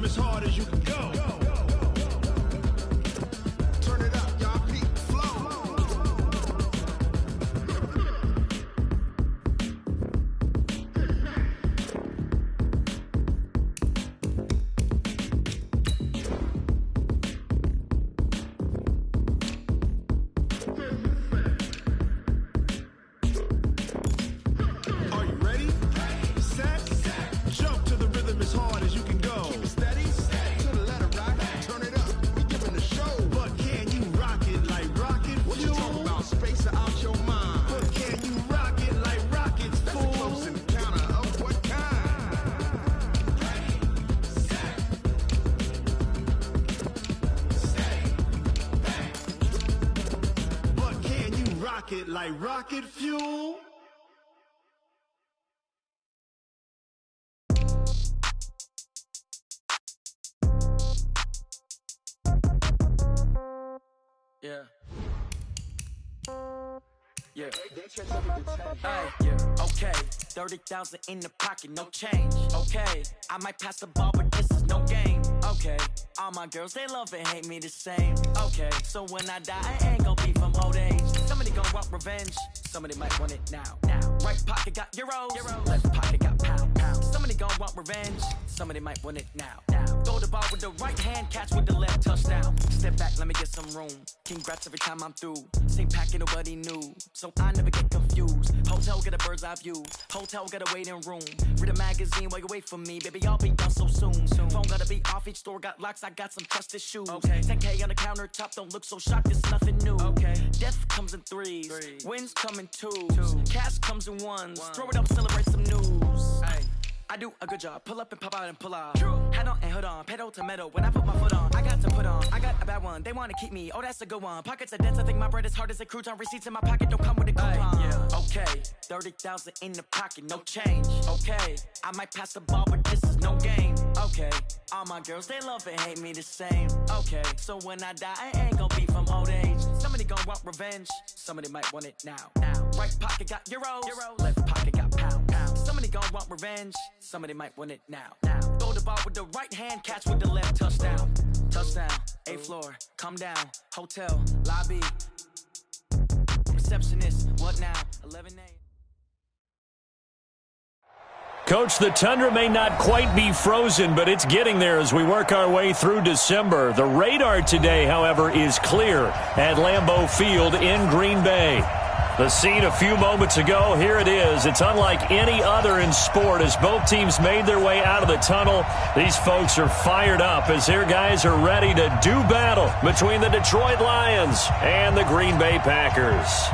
as hard as you can go. Turn it up, y'all. Peak flow. Are you ready? Set. Jump to the rhythm as hard as you can go. Keep it steady. To the letter, right? Turn it up. We giving the show. But can you rock it like rocket fuel? What you talking about? Space out your mind. But can you rock it like rockets, fool? That's a close encounter of what kind? But can you rock it like rocket fuel? Yeah. Yeah. Yeah. Okay. 30,000 in the pocket, no change. Okay. I might pass the ball, but this is no game. Okay. All my girls, they love and hate me the same. Okay. So when I die, I ain't gonna be from old age. Somebody gonna want revenge. Somebody might want it now. Right pocket got euros. Left pocket got pound. Somebody gonna want revenge. Somebody might want it now. Throw the ball with the right hand, catch with the left, touchdown. Step back, let me get some room. Congrats every time I'm through. Same packet, nobody knew, so I never get confused. Hotel get a bird's eye view. Hotel get a waiting room. Read a magazine while you wait for me, baby. I'll be done so soon. Phone gotta be off. Each store got locks. I got some trusted shoes. Okay. 10K on the countertop. Don't look so shocked. It's nothing new. Okay. Death comes in threes. Wins come in twos. Cash comes in ones. Throw it up, celebrate some news. Ay. I do a good job. Pull up and pop out and pull out. Head on and hood on. Pedal to metal. When I put my foot on, I got to put on. I got a bad one. They want to keep me. Oh, that's a good one. Pockets are dense. I think my bread is hard as a crouton. Receipts in my pocket don't come with a coupon. Yeah. Okay. 30,000 in the pocket. No change. Okay. I might pass the ball, but this is no game. Okay. All my girls, they love and hate me the same. Okay. So when I die, I ain't gonna be from old age. Somebody gonna want revenge. Somebody might want it now. Right pocket got euros. Left pocket got pound. Somebody gonna want revenge. Somebody might want it now. Throw the ball with the right hand, catch with the left, touchdown. Touchdown, 8th floor, come down. Hotel, lobby. Receptionist, what now? 11 a.m. Coach, the tundra may not quite be frozen, but it's getting there as we work our way through December. The radar today, however, is clear at Lambeau Field in Green Bay. The scene a few moments ago, here it is. It's unlike any other in sport as both teams made their way out of the tunnel. These folks are fired up as their guys are ready to do battle between the Detroit Lions and the Green Bay Packers.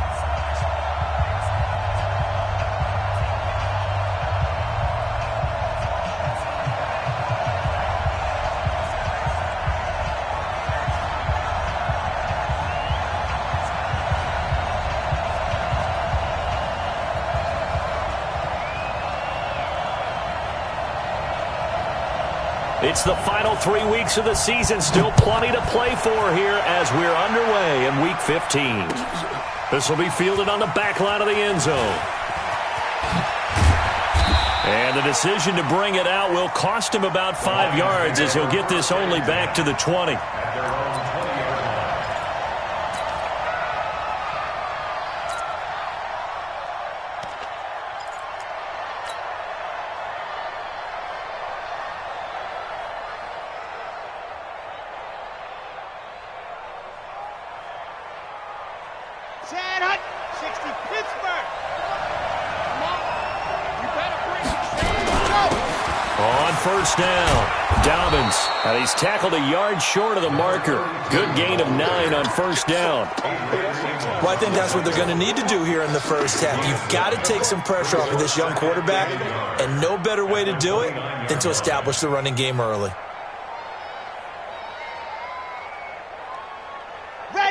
It's the final 3 weeks of the season. Still plenty to play for here as we're underway in Week 15. This will be fielded on the back line of the end zone. And the decision to bring it out will cost him about 5 yards as he'll get this only back to the 20. First down, Dobbins, and he's tackled a yard short of the marker. Good gain of 9 on first down. Well, I think that's what they're going to need to do here in the first half. You've got to take some pressure off of this young quarterback, and no better way to do it than to establish the running game early.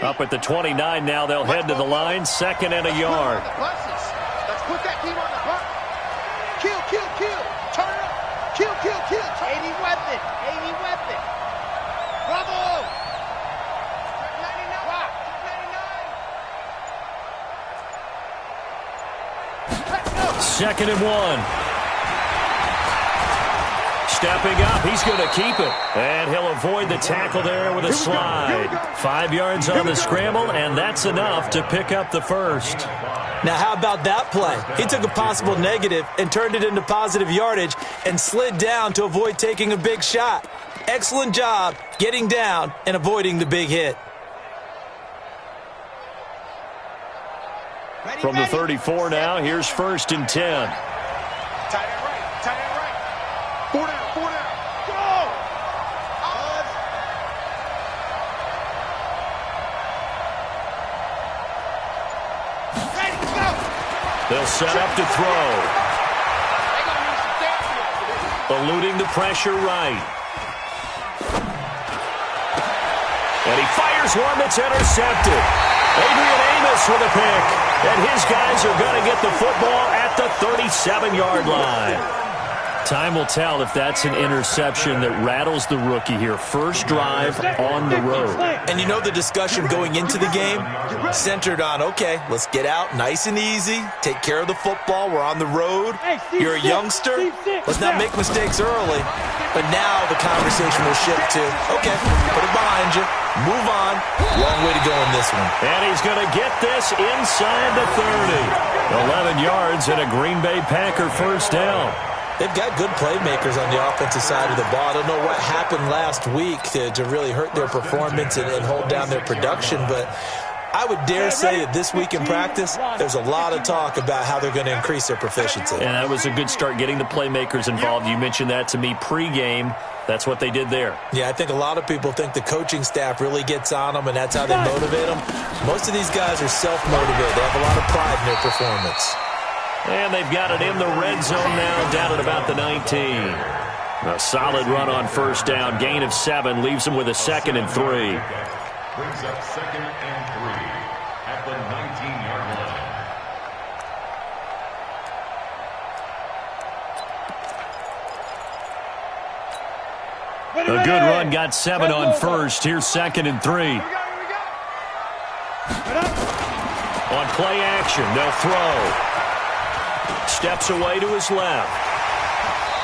Up at the 29 now, they'll head to the line, 2nd and a yard. Let's put that team on the bus. Kill. Turn it up. Kill. 80 weapon. Bravo. 99. 2nd and 1. stepping up. He's going to keep it. And he'll avoid the tackle there with a slide. 5 yards on the scramble, and that's enough to pick up the first. Now, how about that play? He took a possible negative and turned it into positive yardage and slid down to avoid taking a big shot. Excellent job getting down and avoiding the big hit. From the 34 now, here's 1st and 10. Tight end right, tight end right. 4 down, 4 down. Go! Ready, go! They'll set up to throw. Eluding the pressure right. And he fires one that's intercepted. Haywyre84's with a pick. And his guys are going to get the football at the 37-yard line. Time will tell if that's an interception that rattles the rookie here. First drive on the road. And you know the discussion going into the game centered on, okay, let's get out nice and easy, take care of the football, we're on the road, you're a youngster, let's not make mistakes early. But now the conversation will shift to, okay, put it behind you, move on, long way to go in this one. And he's going to get this inside the 30. 11 yards and a Green Bay Packer first down. They've got good playmakers on the offensive side of the ball. I don't know what happened last week to really hurt their performance and hold down their production, but I would dare say that this week in practice, there's a lot of talk about how they're going to increase their proficiency. And that was a good start, getting the playmakers involved. You mentioned that to me pregame. That's what they did there. Yeah, I think a lot of people think the coaching staff really gets on them, and that's how they motivate them. Most of these guys are self-motivated. They have a lot of pride in their performance. And they've got it in the red zone now, down at about the 19. A solid run on first down. Gain of 7 leaves them with a 2nd and 3. Brings up 2nd and 3 at the 19-yard line. A good run, got 7 on first. Here's 2nd and 3. On play action, they'll throw. Steps away to his left.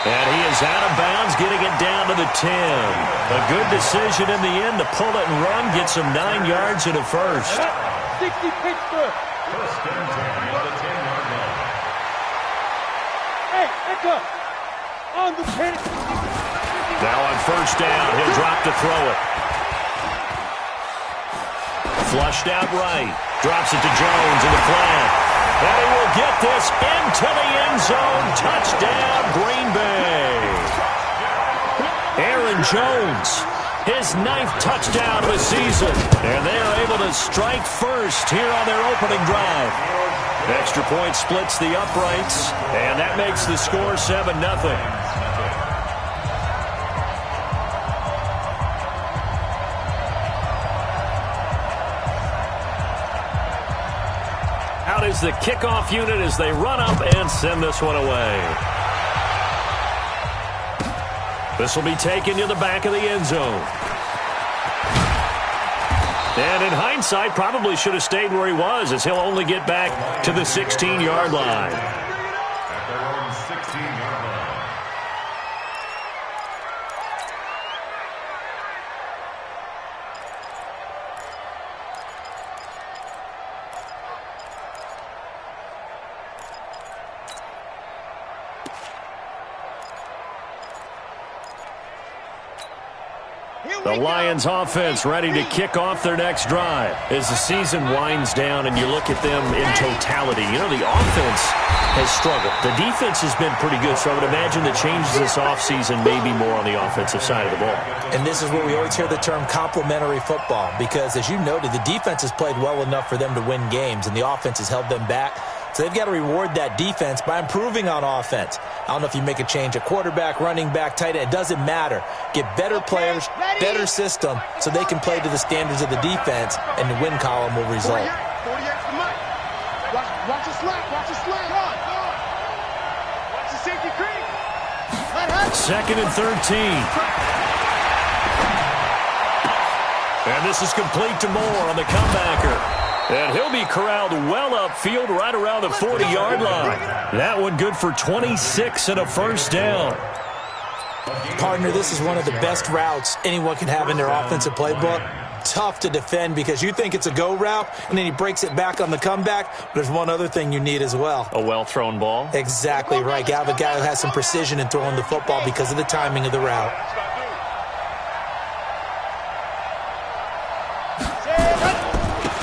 And he is out of bounds, getting it down to the 10. A good decision in the end to pull it and run, gets him 9 yards and a first. 60 Pittsburgh. First and 10 at the 10-yard line. Hey, Echo, on the pin. Now on first down, he'll drop to throw it. Flushed out right. Drops it to Jones in the flat. And he will get this into the end zone. Touchdown, Green Bay. Aaron Jones, his 9th touchdown of the season. And they are able to strike first here on their opening drive. Extra point splits the uprights, and that makes the score 7-0. Out is the kickoff unit as they run up and send this one away. This will be taken to the back of the end zone. And in hindsight, probably should have stayed where he was, as he'll only get back to the 16-yard line. At their own 16-yard line. The Lions offense ready to kick off their next drive. As the season winds down and you look at them in totality, you know, the offense has struggled. The defense has been pretty good, so I would imagine the changes this offseason may be more on the offensive side of the ball. And this is where we always hear the term complementary football, because as you noted, the defense has played well enough for them to win games, and the offense has held them back. So they've got to reward that defense by improving on offense. I don't know if you make a change at quarterback, running back, tight end. It doesn't matter. Get better players, better system, so they can play to the standards of the defense, and the win column will result. 48 for Mike. Watch the slap. Watch the slap. Watch the safety creep. 2nd and 13. And this is complete to Moore on the comebacker. And he'll be corralled well upfield right around the 40-yard line. That one good for 26 and a first down. Partner, this is one of the best routes anyone can have in their offensive playbook. Tough to defend because you think it's a go route, and then he breaks it back on the comeback. But there's one other thing you need as well. A well-thrown ball? Exactly right. You have a guy who has some precision in throwing the football because of the timing of the route.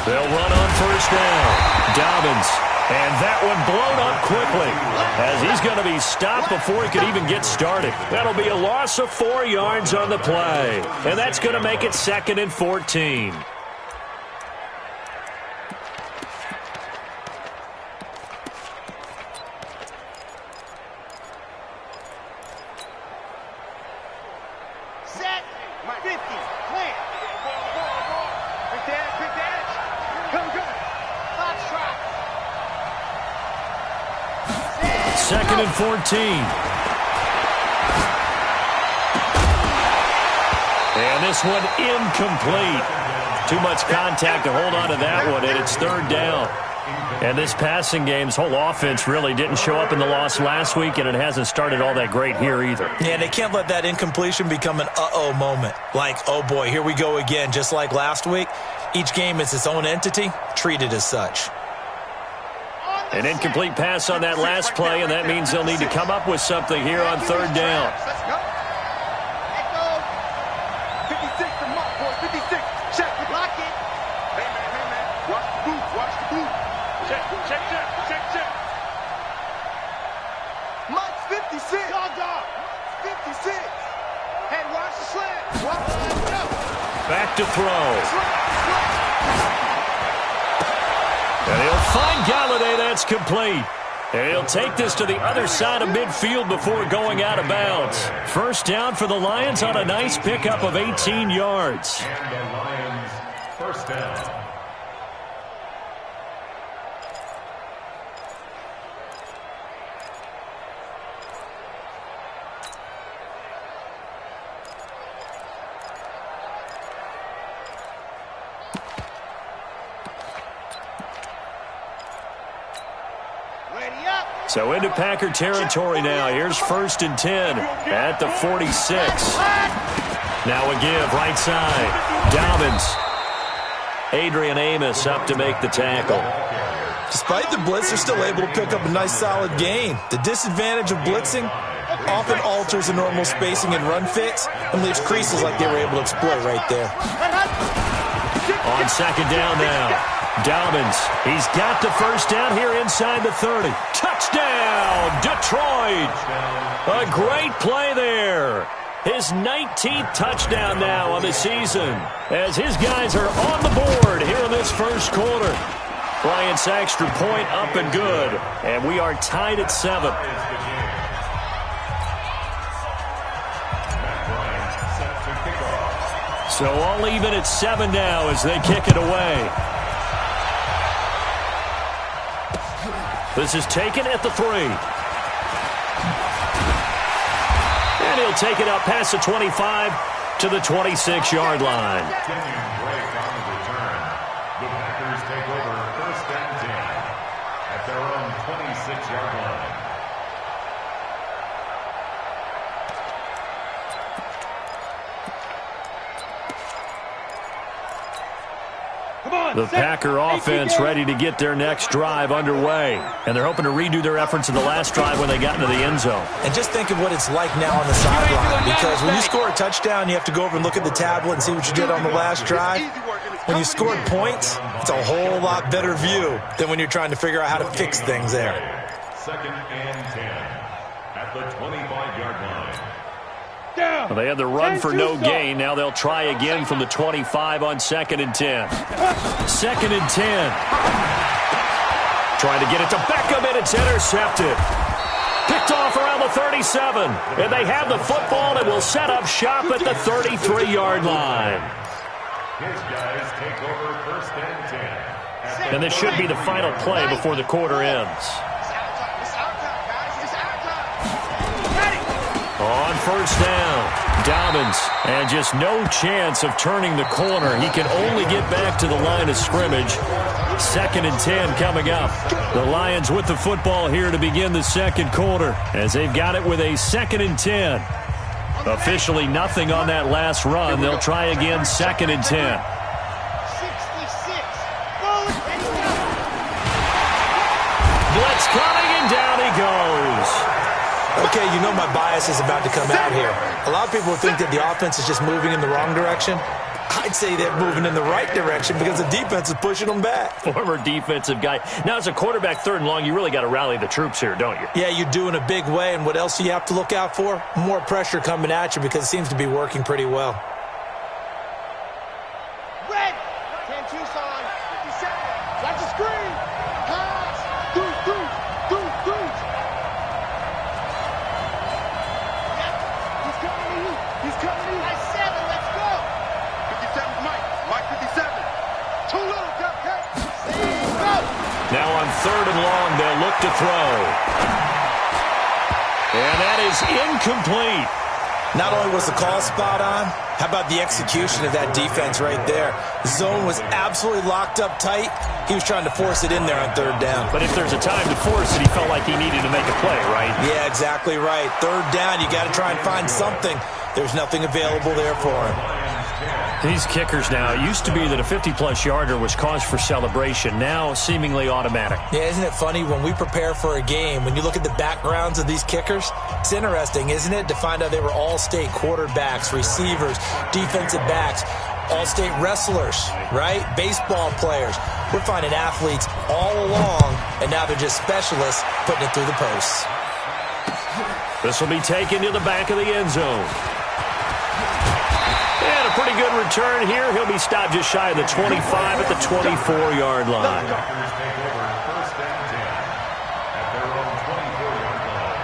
They'll run on first down. Dobbins. And that one blown up quickly as he's going to be stopped before he could even get started. That'll be a loss of 4 yards on the play. And that's going to make it 2nd and 14. Set. 50. Clear. Quick dash. Come good. Fox trot. 2nd and 14. And this one incomplete. Too much contact to hold on to that one, and it's 3rd down. And this passing game's whole offense really didn't show up in the loss last week, and it hasn't started all that great here either. Yeah, they can't let that incompletion become an uh-oh moment. Like, oh boy, here we go again, just like last week. Each game is its own entity, treated as such. An incomplete pass on that last play, and that means they'll need to come up with something here on 3rd down. Let's go. Let go. 56 to mark, boy. 56. Check. Lock it. Hey, man. Watch the boot. Check. Mike's 56. Dog. 56. Hey, watch the slant. Back to throw. And he'll find Galladay. That's complete. And he'll take this to the other side of midfield before going out of bounds. First down for the Lions on a nice pickup of 18 yards. And the Lions, first down. So into Packer territory now. Here's 1st and 10 at the 46. Now a give, right side. Dobbins. Adrian Amos up to make the tackle. Despite the blitz, they're still able to pick up a nice solid gain. The disadvantage of blitzing often alters the normal spacing and run fits and leaves creases like they were able to exploit right there. On 2nd down now. Dobbins, he's got the first down here inside the 30. Touchdown, Detroit! A great play there. His 19th touchdown now of the season as his guys are on the board here in this first quarter. Bryant's extra point up and good, and we are tied at 7. So all even at 7 now as they kick it away. This is taken at the 3. And he'll take it out past the 25 to the 26-yard line. Break on the return. The Packers take over 1st and 10 at their own 26-yard line. The Packer offense ready to get their next drive underway. And they're hoping to redo their efforts in the last drive when they got into the end zone. And just think of what it's like now on the sideline, because when you score a touchdown, you have to go over and look at the tablet and see what you did on the last drive. When you scored points, it's a whole lot better view than when you're trying to figure out how to fix things there. 2nd and 10 at the 25-yard line. Well, they had the run for no gain. Now they'll try again from the 25 on 2nd and 10. 2nd and 10. Trying to get it to Beckham, and it's intercepted. Picked off around the 37. And they have the football and will set up shop at the 33-yard line. His guys take over 1st and 10. And this should be the final play before the quarter ends. On first down, Dobbins, and just no chance of turning the corner. He can only get back to the line of scrimmage. 2nd and 10 coming up. The Lions with the football here to begin the second quarter as they've got it with a 2nd and 10. Officially nothing on that last run. They'll try again, 2nd and 10. 66. Blitz coming, and down he goes. Okay, you know my bias is about to come out here. A lot of people think that the offense is just moving in the wrong direction. I'd say they're moving in the right direction because the defense is pushing them back. Former defensive guy. Now, as a quarterback, 3rd and long, you really got to rally the troops here, don't you? Yeah, you do in a big way. And what else do you have to look out for? More pressure coming at you because it seems to be working pretty well. Red. 10 Tucson. 57. Watch the screen. Pass. Dude. Yep. He's coming to you. He's coming to you. Nice 7. Let's go. 57 Mike. Mike 57. Too little, Cupcake. Go. Now on 3rd and long, they'll look to throw. And that is incomplete. Not only was the call spot on, how about the execution of that defense right there? The zone was absolutely locked up tight. He was trying to force it in there on 3rd down. But if there's a time to force it, he felt like he needed to make a play, right? Yeah, exactly right. 3rd down, you got to try and find something. There's nothing available there for him. These kickers now, it used to be that a 50-plus yarder was cause for celebration. Now, seemingly automatic. Yeah, isn't it funny when we prepare for a game, when you look at the backgrounds of these kickers, it's interesting, isn't it, to find out they were all-state quarterbacks, receivers, defensive backs, all-state wrestlers, right? Baseball players. We're finding athletes all along, and now they're just specialists putting it through the posts. This will be taken to the back of the end zone. And a pretty good return here. He'll be stopped just shy of the 25 at the 24-yard line. Packers take over 1st and 10 at their own 24-yard line.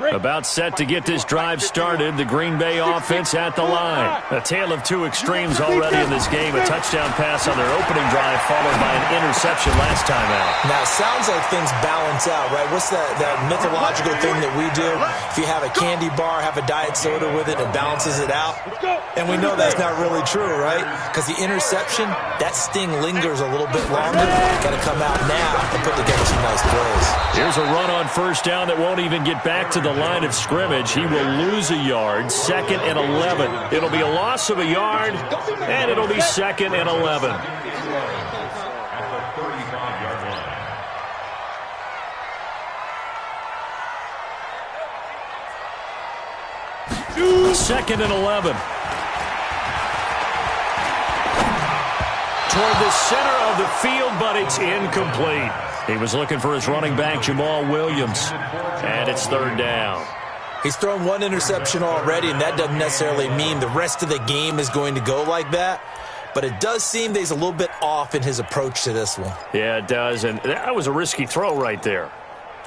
About set to get this drive started. The Green Bay offense at the line. A tale of two extremes already in this game. A touchdown pass on their opening drive followed by an interception last time out. Now, it sounds like things balance out, right? What's that mythological thing that we do? If you have a candy bar, have a diet soda with it, it balances it out. And we know that's not really true, right? Because the interception, that sting lingers a little bit longer. Got to come out now and put together some nice plays. Here's a run on 1st down that won't even get back to the line of scrimmage. He will lose a yard. 2nd and 11. It'll be a loss of a yard, and it'll be 2nd and 11. At the 35-yard line. 2nd and 11. Toward the center of the field, but it's incomplete. He was looking for his running back, Jamal Williams. And it's 3rd down. He's thrown one interception already, and that doesn't necessarily mean the rest of the game is going to go like that. But it does seem that he's a little bit off in his approach to this one. Yeah, it does. And that was a risky throw right there.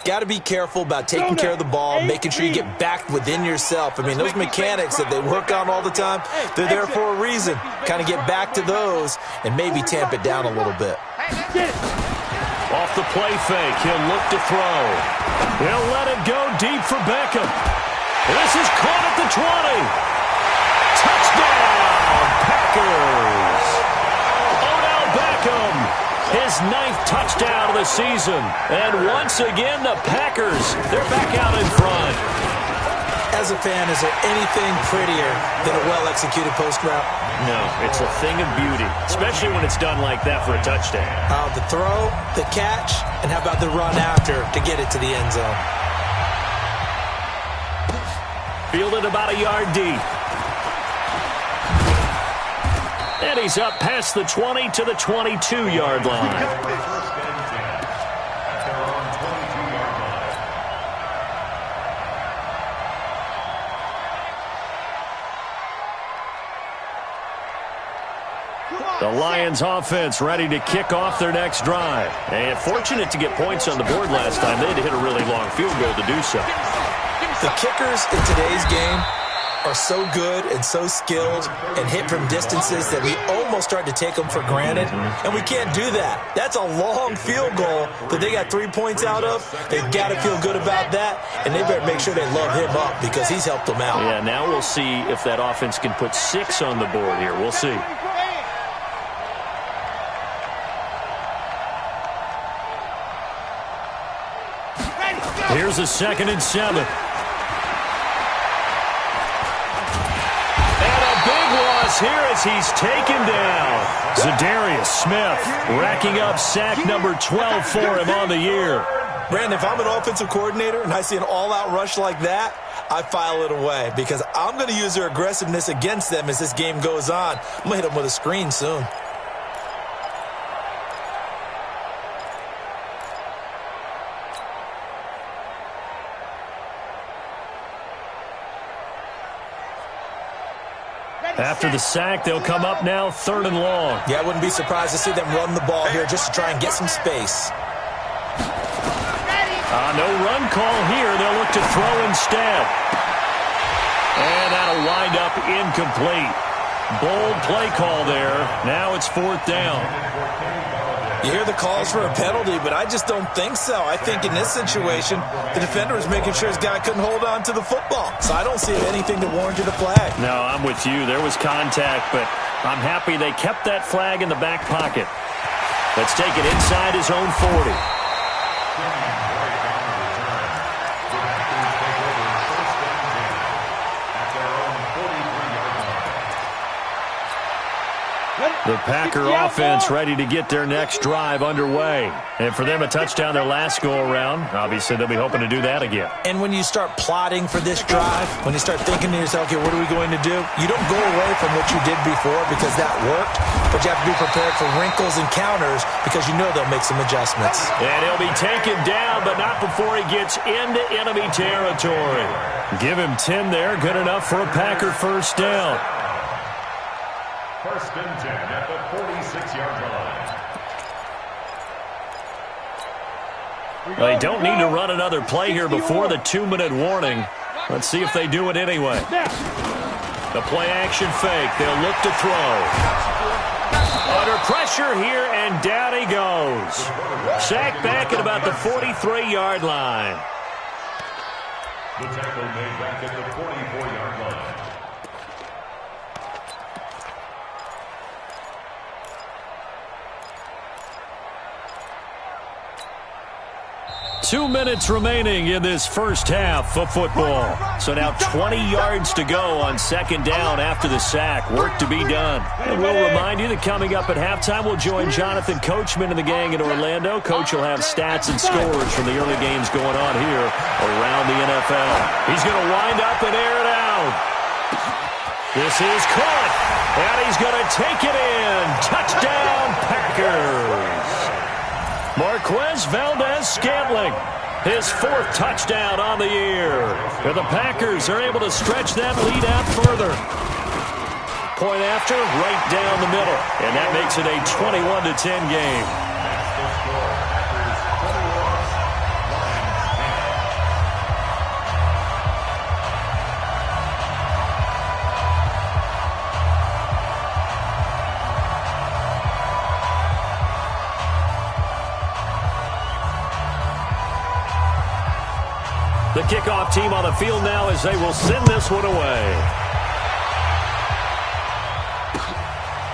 Got to be careful about taking care of the ball, making sure you get back within yourself. I mean, those mechanics that they work on all the time, they're there for a reason. Kind of get back to those and maybe tamp it down a little bit. Off the play fake, he'll look to throw. He'll let it go deep for Beckham. This is caught at the 20. Touchdown, Packers. Odell Beckham, his 9th touchdown of the season. And once again, the Packers, they're back out in front. As a fan, is there anything prettier than a well-executed post route? No, it's a thing of beauty, especially when it's done like that for a touchdown. The throw, the catch, and how about the run after to get it to the end zone? Fielded about a yard deep. And he's up past the 20 to the 22-yard line. 1st and 10 at their own 22-yard line. The Lions offense ready to kick off their next drive. And fortunate to get points on the board last time. They had to hit a really long field goal to do so. The kickers in today's game, are so good and so skilled and hit from distances that we almost start to take them for granted, and we can't do that. That's a long field goal that they got 3 points out of. They've got to feel good about that, and they better make sure they love him up because he's helped them out. Yeah, now we'll see if that offense can put 6 on the board here. We'll see. Here's a 2nd and 7. And a big loss here as he's taken down. Zadarius Smith racking up sack number 12 for him on the year. Brandon, if I'm an offensive coordinator and I see an all-out rush like that, I file it away because I'm going to use their aggressiveness against them as this game goes on. I'm going to hit them with a screen soon. After the sack, they'll come up now 3rd and long. Yeah, I wouldn't be surprised to see them run the ball here just to try and get some space. No run call here. They'll look to throw instead. And that'll wind up incomplete. Bold play call there. Now it's 4th down. You hear the calls for a penalty, but I just don't think so. I think in this situation, the defender was making sure his guy couldn't hold on to the football. So I don't see anything that warranted a flag. No, I'm with you. There was contact, but I'm happy they kept that flag in the back pocket. Let's take it inside his own 40. The Packer offense ready to get their next drive underway. And for them, a touchdown their last go-around. Obviously, they'll be hoping to do that again. And when you start plotting for this drive, when you start thinking to yourself, okay, what are we going to do? You don't go away from what you did before because that worked, but you have to be prepared for wrinkles and counters because you know they'll make some adjustments. And he'll be taken down, but not before he gets into enemy territory. Give him 10 there. Good enough for a Packer first down. 1st and 10 at the 46-yard line. They don't need to run another play here before the 2-minute warning. Let's see if they do it anyway. The play-action fake. They'll look to throw. Under pressure here, and down he goes. Sacked back at about the 43-yard line. The tackle made back at the 44-yard line. 2 minutes remaining in this first half of football. So now 20 yards to go on 2nd down after the sack. Work to be done. And we'll remind you that coming up at halftime, we'll join Jonathan Coachman and the gang in Orlando. Coach will have stats and scores from the early games going on here around the NFL. He's going to wind up and air it out. This is caught, and he's going to take it in. Touchdown, Packers. Marquez Valdez-Scantling, his 4th touchdown on the year. And the Packers are able to stretch that lead out further. Point after, right down the middle. And that makes it a 21-10 game. That's the score. Packers 21, The kickoff team on the field now as they will send this one away.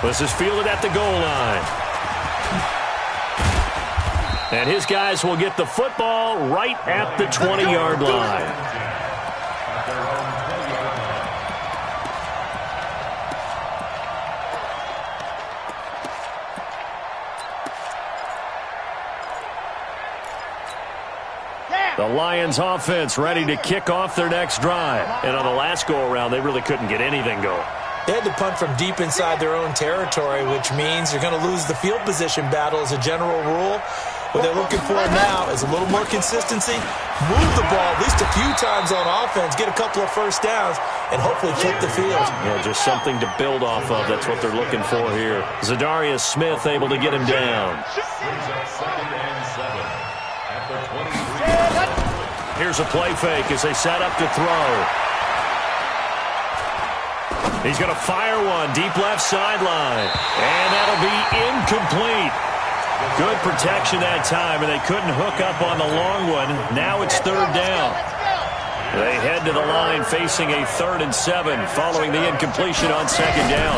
This is fielded at the goal line. And his guys will get the football right at the 20-yard line. at their own 20-yard line. The Lions offense ready to kick off their next drive. And on the last go-around, they really couldn't get anything going. They had to punt from deep inside their own territory, which means you're going to lose the field position battle as a general rule. What they're looking for now is a little more consistency, move the ball at least a few times on offense, get a couple of first downs, and hopefully flip the field. Yeah, just something to build off of. That's what they're looking for here. Zadarius Smith able to get him down. Brings up 2nd and 7 at the 23. Here's a play fake as they set up to throw. He's going to fire one deep left sideline. And that'll be incomplete. Good protection that time, and they couldn't hook up on the long one. Now it's third down. They head to the line facing a 3rd and 7 following the incompletion on second down.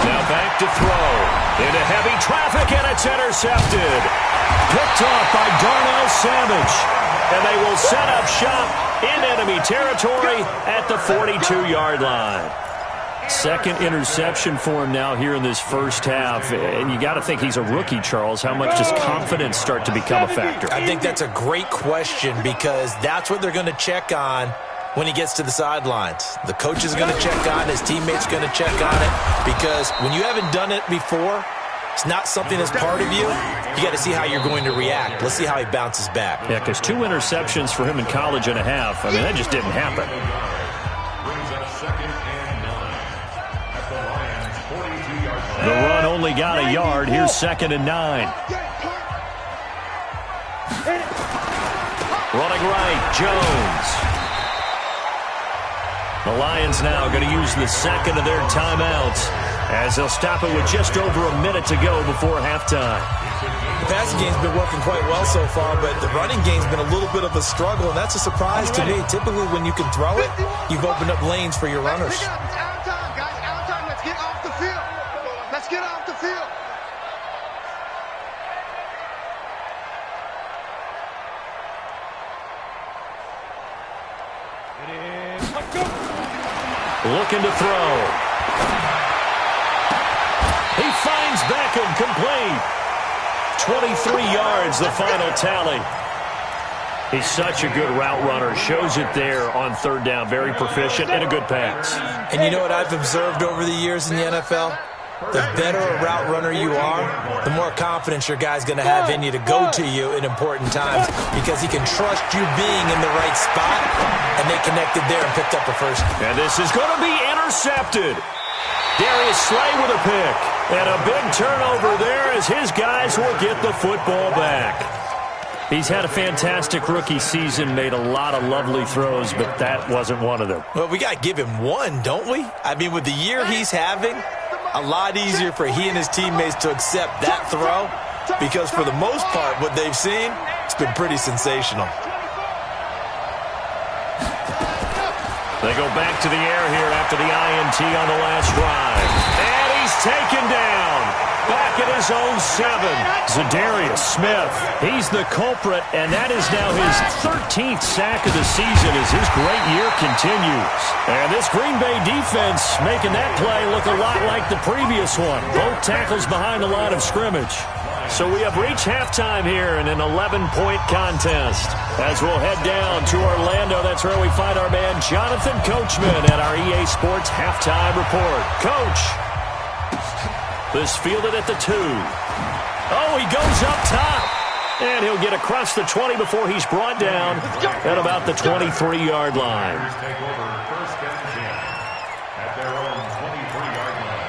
Now back to throw. Into heavy traffic, and it's intercepted. Picked off by Darnell Savage. And they will set up shop in enemy territory at the 42-yard line. Second interception for him now here in this first half. And you got to think he's a rookie, Charles. How much does confidence start to become a factor? I think that's a great question because that's what they're going to check on when he gets to the sidelines. The coach is going to check on it. His teammates are going to check on it because when you haven't done it before, it's not something that's part of you. You got to see how you're going to react. Let's see how he bounces back. Yeah, because 2 interceptions for him in college and a half. I mean, that just didn't happen. The run only got a yard. Here's 2nd and 9. Running right, Jones. The Lions now going to use the second of their timeouts as they'll stop it with just over a minute to go before halftime. The passing game's been working quite well so far, but the running game's been a little bit of a struggle, and that's a surprise to me. Typically, when you can throw it, you've opened up lanes for your runners. It's out of time, guys. Out of time. Let's get off the field. Let's get off the field. Looking to throw. He finds Beckham, complete. 23 yards, the final tally. He's such a good route runner. Shows it there on 3rd down. Very proficient and a good pass. And you know what I've observed over the years in the NFL? The better a route runner you are, the more confidence your guy's going to have in you to go to you in important times because he can trust you being in the right spot, and they connected there and picked up a first. And this is going to be intercepted. Darius Slay with a pick. And a big turnover there as his guys will get the football back. He's had a fantastic rookie season, made a lot of lovely throws, but that wasn't one of them. Well, we got to give him one, don't we? I mean, with the year he's having, a lot easier for he and his teammates to accept that throw because for the most part, what they've seen, it's been pretty sensational. They go back to the air here after the INT on the last drive. And he's taken down. Back at his own 7. Zadarius Smith. He's the culprit, and that is now his 13th sack of the season as his great year continues. And this Green Bay defense making that play look a lot like the previous one. Both tackles behind the line of scrimmage. So we have reached halftime here in an 11-point contest. As we'll head down to Orlando, that's where we find our man Jonathan Coachman at our EA Sports Halftime Report. Coach. This fielded at the 2. Oh, he goes up top. And he'll get across the 20 before he's brought down at about the 23-yard line. Take over 1st and 10 at their own 23-yard line.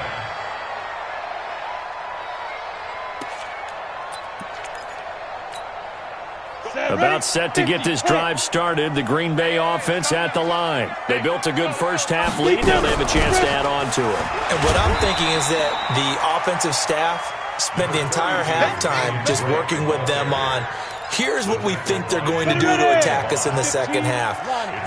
About set to get this drive started. The Green Bay offense at the line. They built a good first-half lead. Now they have a chance to add on to it. And what I'm thinking is that the offensive staff spent the entire halftime just working with them on here's what we think they're going to do to attack us in the second half.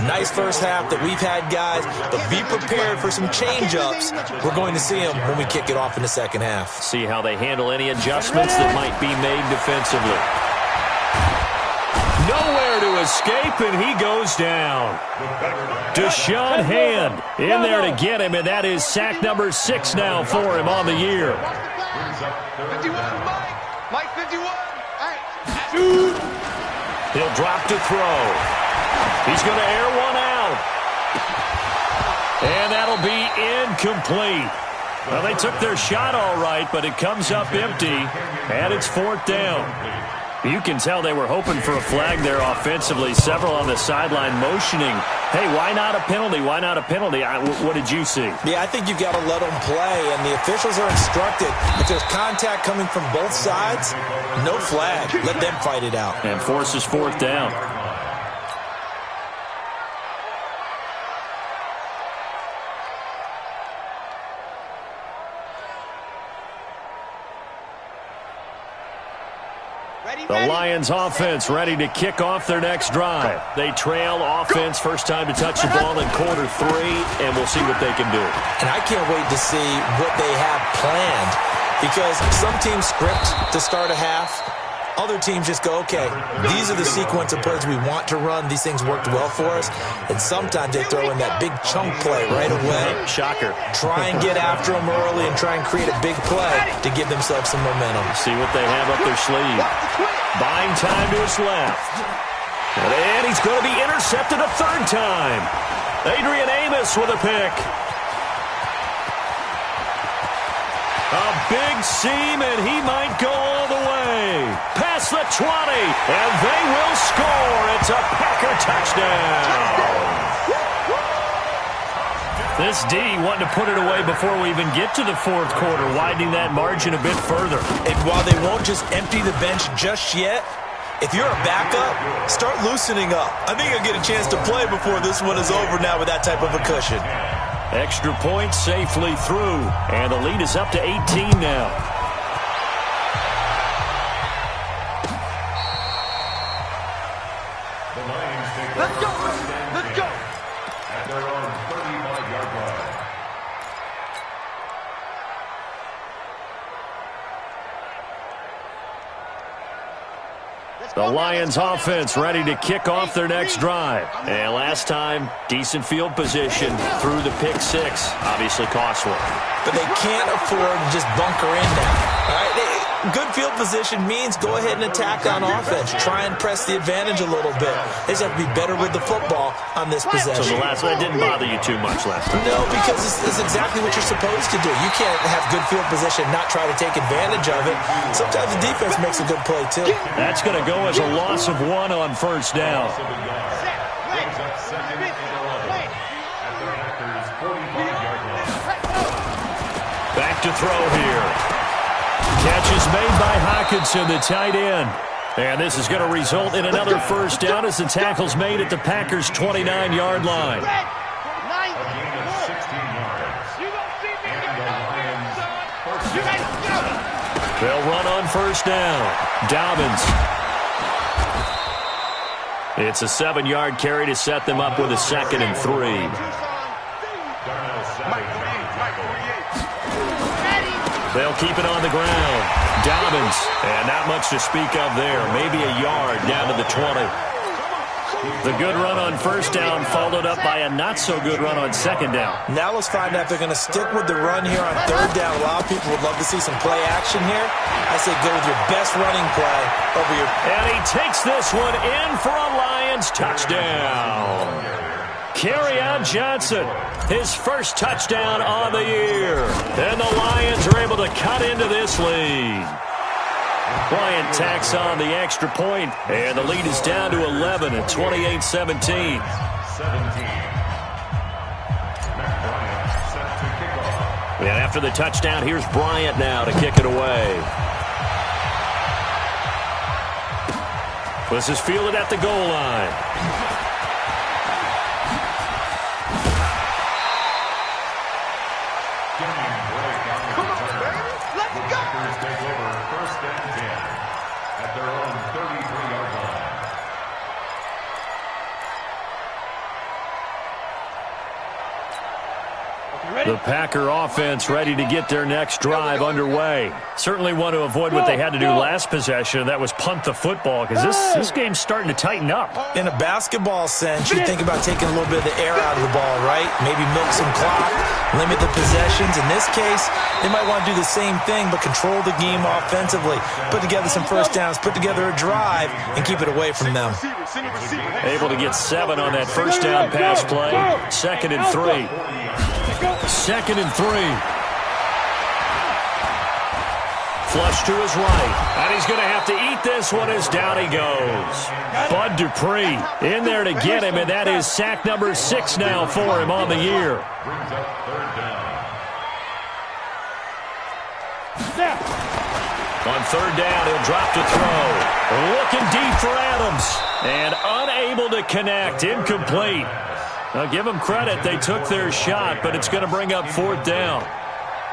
Nice first half that we've had, guys, but be prepared for some change-ups. We're going to see them when we kick it off in the second half. See how they handle any adjustments that might be made defensively. Nowhere to escape, and he goes down. Deshaun Hand in there to get him, and that is sack number 6 now for him on the year. 51, Mike 51. Hey. He'll drop to throw. He's going to air one out. And that'll be incomplete. Well, they took their shot all right, but it comes up empty, and it's 4th down. You can tell they were hoping for a flag there offensively. Several on the sideline motioning, hey, why not a penalty? Why not a penalty? What did you see? Yeah, I think you've got to let them play, and the officials are instructed. If there's contact coming from both sides, no flag. Let them fight it out. And forces 4th down. The Lions offense ready to kick off their next drive. They trail offense, first time to touch the ball in quarter 3, and we'll see what they can do. And I can't wait to see what they have planned, because some teams script to start a half. Other teams just go, okay, these are the sequence of plays we want to run. These things worked well for us. And sometimes they throw in that big chunk play right away. Shocker. Try and get after them early and try and create a big play to give themselves some momentum. See what they have up their sleeve. Buying time to his left. And he's going to be intercepted a third time. Adrian Amos with a pick. A big seam, and he might go all the way. Past the 20, and they will score. It's a Packer touchdown. This D wanting to put it away before we even get to the fourth quarter, widening that margin a bit further. And while they won't just empty the bench just yet, if you're a backup, start loosening up. I think you'll get a chance to play before this one is over now with that type of a cushion. Extra point safely through, and the lead is up to 18 now. The Lions take over. Let's go. At their own 35-yard line. The Lions offense ready to kick off their next drive. And last time, decent field position through the pick 6. Obviously costly. But they can't afford to just bunker in now. All right? Good field position means go ahead and attack on offense. Try and press the advantage a little bit. They just have to be better with the football on this possession. So the last one didn't bother you too much last time? No, because it's exactly what you're supposed to do. You can't have good field position, not try to take advantage of it. Sometimes the defense makes a good play, too. That's going to go as a loss of 1 on first down. Brings up second and 11 at the Packers' 45-yard line. Back to throw here. Catch is made by Hawkinson, the tight end. And this is going to result in another first down as the tackle's made at the Packers' 29-yard line. A gain of 16 yards. And the Lions' first down. They'll run on first down. Dobbins. It's a 7-yard carry to set them up with a 2nd and 3. Darnell Savage on the tackle. They'll keep it on the ground. Dobbins, and not much to speak of there. Maybe a yard down to the 20. The good run on first down followed up by a not-so-good run on second down. Now let's find out if they're going to stick with the run here on third down. A lot of people would love to see some play action here. I say go with your best running play over your... And he takes this one in for a Lions touchdown. Kerryon Johnson, his first touchdown on the year. And the Lions are able to cut into this lead. Bryant tacks on the extra point, and the lead is down to 11 at 28-17. 17. Matt Bryant set to kick off. And after the touchdown, here's Bryant now to kick it away. This is fielded at the goal line. Take over first and 10 at their own 33-yard line. The Packer offense ready to get their next drive underway. Certainly want to avoid what they had to do last possession. That was punt the football, because this game's starting to tighten up. In a basketball sense, you think about taking a little bit of the air out of the ball, right? Maybe milk some clock, limit the possessions. In this case, they might want to do the same thing, but control the game offensively. Put together some first downs, put together a drive, and keep it away from them. Able to get 7 on that first down pass play. 2nd and 3. 2nd and 3. Flush to his right. And he's going to have to eat this one as down he goes. Bud Dupree in there to get him, and that is sack number 6 now for him on the year. Brings up third down. On third down, he'll drop to throw. Looking deep for Adams. And unable to connect. Incomplete. Now, give them credit. They took their shot, but it's going to bring up fourth down.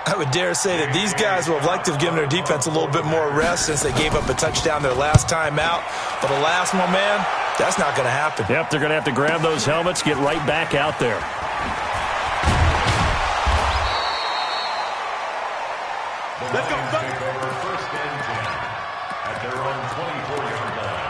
I would dare say that these guys would have liked to have given their defense a little bit more rest since they gave up a touchdown their last time out. But the last one, man, that's not going to happen. Yep, they're going to have to grab those helmets, get right back out there. Let's go. Take over first and 10 at their own 24-yard line.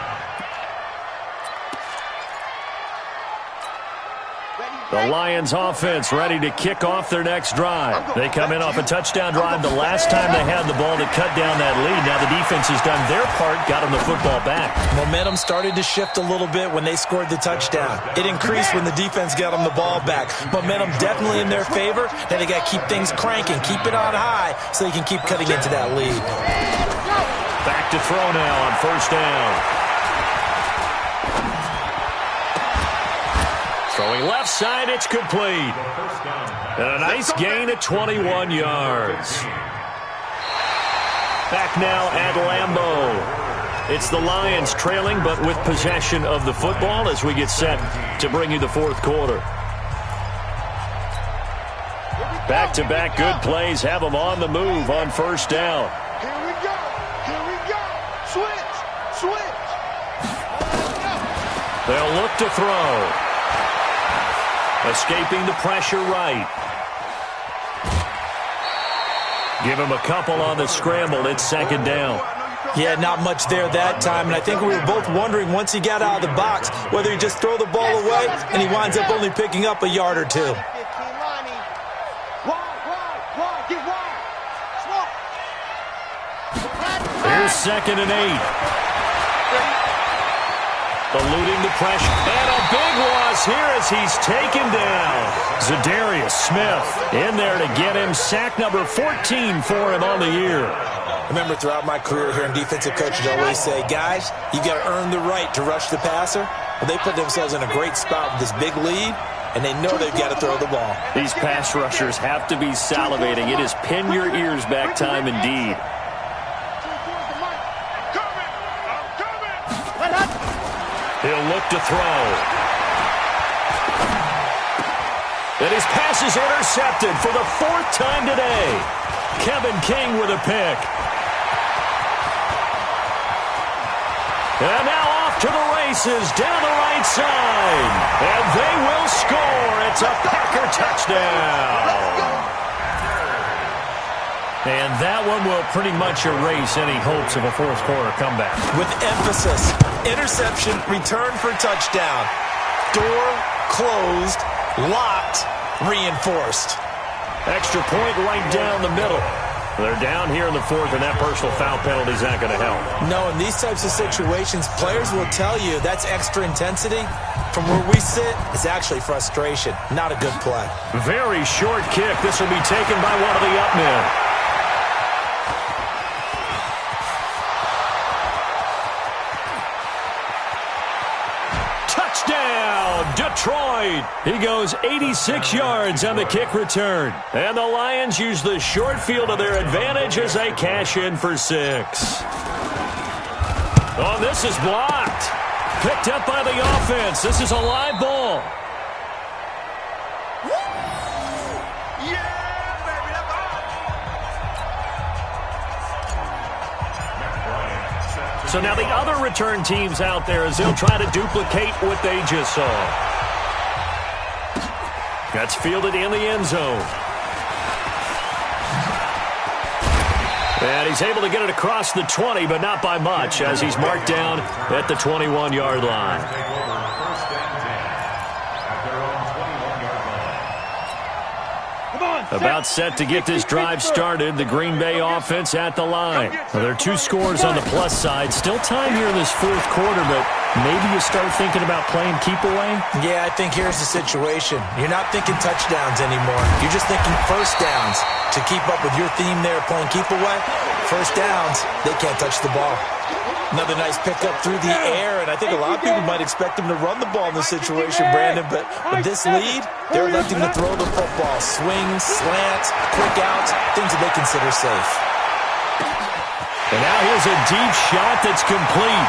The Lions offense ready to kick off their next drive. They come in off a touchdown drive the last time they had the ball to cut down that lead. Now the defense has done their part, got them the football back. Momentum started to shift a little bit when they scored the touchdown. It increased when the defense got them the ball back. Momentum definitely in their favor. Now they got to keep things cranking, keep it on high so they can keep cutting into that lead. Back to throw now on first down. Throwing left side, it's complete. And a nice gain at 21 yards. Back now at Lambeau. It's the Lions trailing, but with possession of the football as we get set to bring you the fourth quarter. Back-to-back good plays have them on the move on first down. Here we go. Here we go. Switch. They'll look to throw. Escaping the pressure right. Give him a couple on the scramble. It's second down. Yeah, not much there that time, and I think we were both wondering once he got out of the box whether he'd just throw the ball away and he winds up only picking up a yard or two. Here's second and 8. Eluding the pressure. And a big loss here as he's taken down. Zadarius Smith in there to get him. Sack number 14 for him on the year. Remember, throughout my career here in defensive coaches always say, guys, you got to earn the right to rush the passer. Well, they put themselves in a great spot with this big lead, and they know they've got to throw the ball. These pass rushers have to be salivating. It is pin your ears back time indeed. He'll look to throw. And his pass is intercepted for the fourth time today. Kevin King with a pick. And now off to the races down the right side. And they will score. It's a Packer touchdown. And that one will pretty much erase any hopes of a fourth quarter comeback. With emphasis, interception, return for touchdown. Door closed, locked, reinforced. Extra point right down the middle. They're down here in the fourth, and that personal foul penalty is not going to help. No, in these types of situations, players will tell you that's extra intensity. From where we sit, it's actually frustration. Not a good play. Very short kick. This will be taken by one of the up men. Touchdown, Detroit. He goes 86 yards on the kick return. And the Lions use the short field to their advantage as they cash in for 6. Oh, this is blocked. Picked up by the offense. This is a live ball. So now the other return teams out there as they'll try to duplicate what they just saw. That's fielded in the end zone. And he's able to get it across the 20, but not by much, as he's marked down at the 21-yard line. About set to get this drive started. The Green Bay offense at the line. Well, there are 2 scores on the plus side. Still time here in this fourth quarter, but maybe you start thinking about playing keep away? Yeah, I think here's the situation. You're not thinking touchdowns anymore. You're just thinking first downs. To keep up with your theme there, playing keep away, first downs, they can't touch the ball. Another nice pickup through the air, and I think a lot of people might expect him to run the ball in this situation, Brandon, but with this lead, they're electing to throw the football. Swings, slants, quick outs, things that they consider safe. And now here's a deep shot that's complete.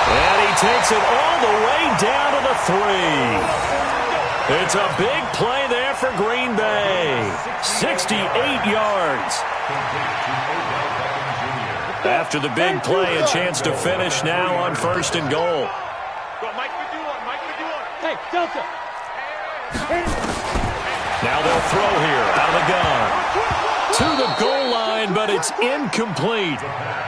And he takes it all the way down to the 3. It's a big play there for Green Bay. 68 yards. After the big play, a chance to finish now on 1st and goal. Hey, Delta. Now they'll throw here out of the gun. To the goal line, but it's incomplete.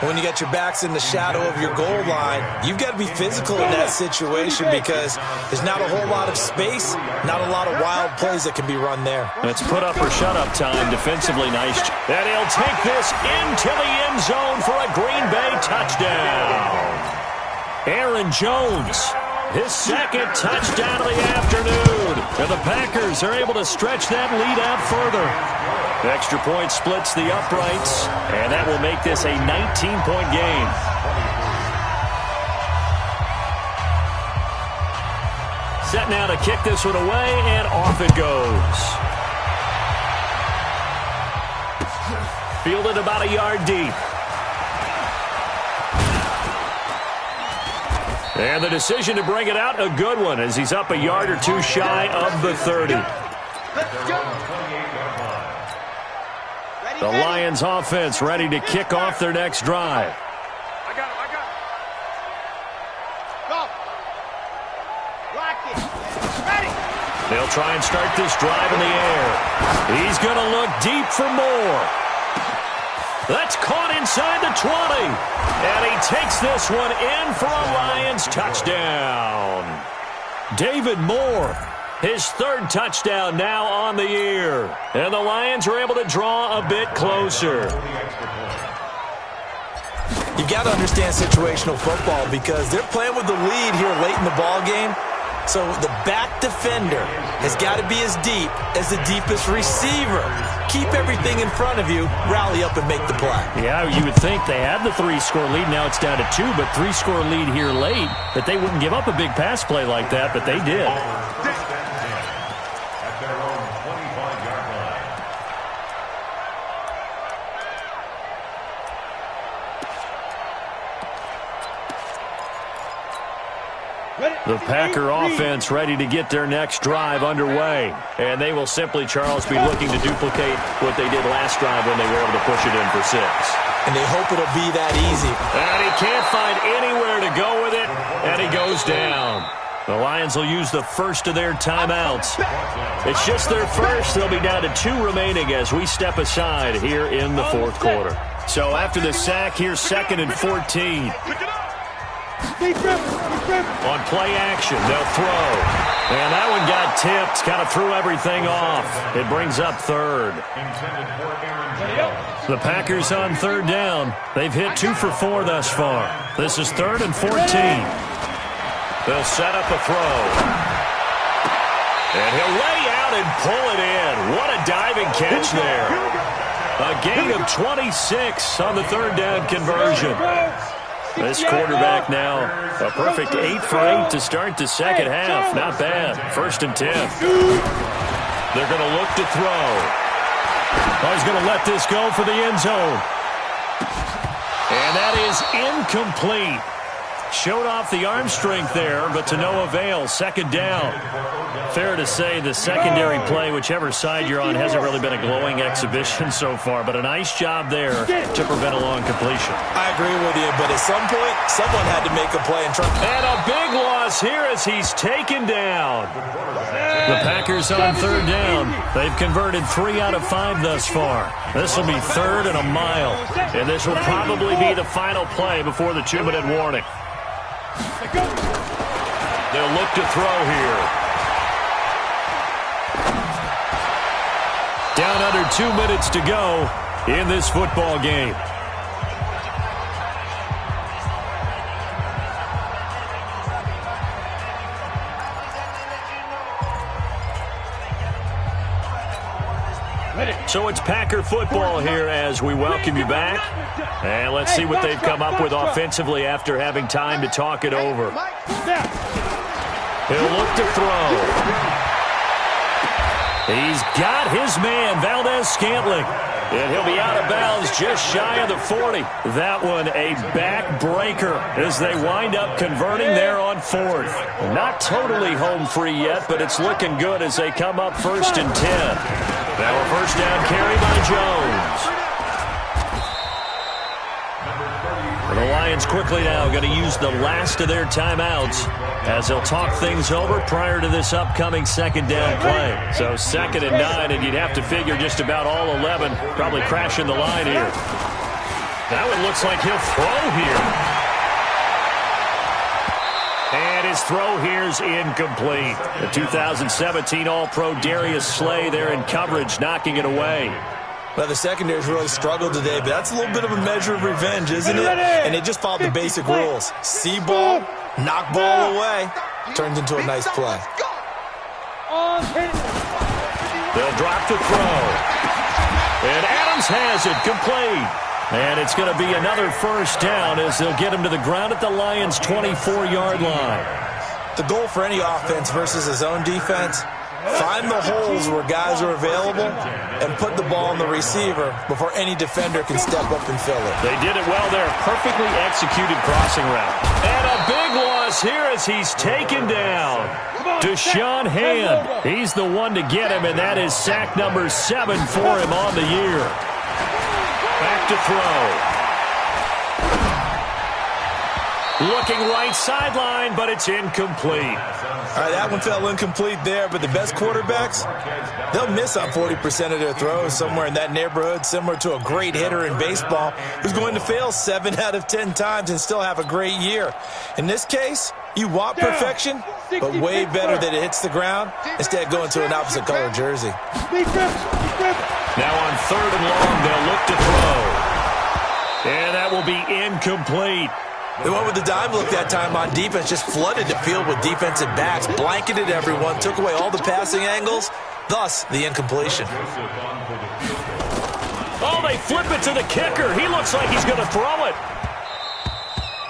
When you got your backs in the shadow of your goal line, you've got to be physical in that situation because there's not a whole lot of space, not a lot of wild plays that can be run there. It's put up or shut up time. Defensively nice. And he'll take this into the end zone for a Green Bay touchdown. Aaron Jones, his second touchdown of the afternoon. And the Packers are able to stretch that lead out further. The extra point splits the uprights, and that will make this a 19-point game. Set now to kick this one away, and off it goes. Fielded about a yard deep. And the decision to bring it out, a good one, as he's up a yard or two shy of the 30. Let's go. The Lions offense ready to kick off their next drive. I got it. Go. Lock it. Ready. They'll try and start this drive in the air. He's going to look deep for more. That's caught inside the 20. And he takes this one in for a Lions touchdown. David Moore, his third touchdown now on the year. And the Lions are able to draw a bit closer. You've got to understand situational football because they're playing with the lead here late in the ball game. So the back defender has got to be as deep as the deepest receiver. Keep everything in front of you, rally up and make the play. Yeah, you would think they had the 3-score lead. Now it's down to 2, but 3-score lead here late, that they wouldn't give up a big pass play like that, but they did. At their own 25-yard line. The Packer offense ready to get their next drive underway. And they will simply, Charles, be looking to duplicate what they did last drive when they were able to push it in for 6. And they hope it'll be that easy. And he can't find anywhere to go with it, and he goes down. The Lions will use the first of their timeouts. It's just their first. They'll be down to 2 remaining as we step aside here in the 4th quarter. So after the sack, here's 2nd and 14. On play action, they'll throw. And that one got tipped, kind of threw everything off. It brings up 3rd. The Packers on 3rd down. They've hit 2 for 4 thus far. This is 3rd and 14. They'll set up a throw. And he'll lay out and pull it in. What a diving catch there. A gain of 26 on the 3rd down conversion. This quarterback now, a perfect 8 for 8 to start the second half. Not bad. 1st and 10. They're going to look to throw. Oh, he's going to let this go for the end zone. And that is incomplete. Showed off the arm strength there, but to no avail. 2nd down. Fair to say the secondary play, whichever side you're on, hasn't really been a glowing exhibition so far, but a nice job there to prevent a long completion. I agree with you, but at some point, someone had to make a play and try. And a big loss here as he's taken down. The Packers on 3rd down. They've converted 3 out of 5 thus far. This will be 3rd and a mile, and this will probably be the final play before the 2-minute warning. They'll look to throw here. Down under 2 minutes to go in this football game. So it's Packer football here as we welcome you back. And let's see what they've come up with offensively after having time to talk it over. He'll look to throw. He's got his man, Valdez-Scantling. And he'll be out of bounds just shy of the 40. That one a backbreaker as they wind up converting there on fourth. Not totally home free yet, but it's looking good as they come up 1st and 10. Now a first down carry by Jones. The Lions quickly now going to use the last of their timeouts as they'll talk things over prior to this upcoming second down play. So 2nd and 9, and you'd have to figure just about all 11 probably crashing the line here. Now it looks like he'll throw here. And his throw here's incomplete. The 2017 All-Pro Darius Slay there in coverage, knocking it away. Well, the secondary's really struggled today, but that's a little bit of a measure of revenge, isn't it? And they just followed the basic rules. See ball, knock ball away, turns into a nice play. They'll drop to throw. And Adams has it, complete. And it's going to be another first down as they'll get him to the ground at the Lions' 24-yard line. The goal for any offense versus his own defense, find the holes where guys are available and put the ball on the receiver before any defender can step up and fill it. They did it well there. Perfectly executed crossing route. And a big loss here as he's taken down. Deshaun Hand. He's the one to get him, and that is sack number 7 for him on the year. Back to throw. Looking right sideline, but it's incomplete. All right, that one fell incomplete there, but the best quarterbacks, they'll miss on 40% of their throws, somewhere in that neighborhood, similar to a great hitter in baseball who's going to fail 7 out of 10 times and still have a great year. In this case, you want perfection, but way better that it hits the ground instead of going to an opposite color jersey. Now on 3rd and long, they'll look to throw. And that will be incomplete. They went with the dime look that time on defense, just flooded the field with defensive backs, blanketed everyone, took away all the passing angles, thus the incompletion. Oh, they flip it to the kicker. He looks like he's going to throw it.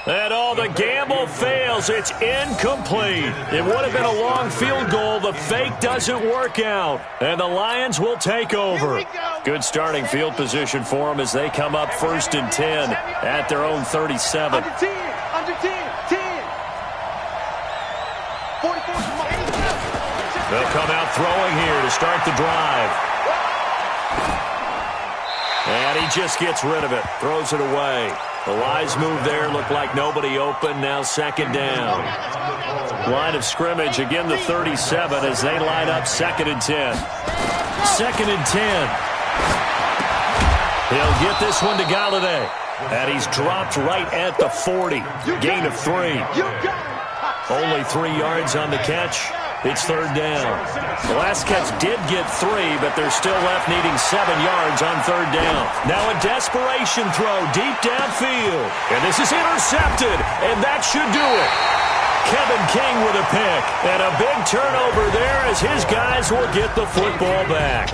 And the gamble fails. It's incomplete. It would have been a long field goal. The fake doesn't work out. And the Lions will take over. Good starting field position for them as they come up 1st and 10 at their own 37. Under 10, 10. 44. They'll come out throwing here to start the drive. And he just gets rid of it, throws it away. The Lions move there, look like nobody open, now 2nd down. Line of scrimmage, again the 37 as they line up 2nd and 10. 2nd and 10. He'll get this one to Galladay. And he's dropped right at the 40. Gain of 3. Only 3 yards on the catch. It's 3rd down. The last catch did get 3, but they're still left needing 7 yards on 3rd down. Now a desperation throw deep downfield. And this is intercepted, and that should do it. Kevin King with a pick. And a big turnover there as his guys will get the football back.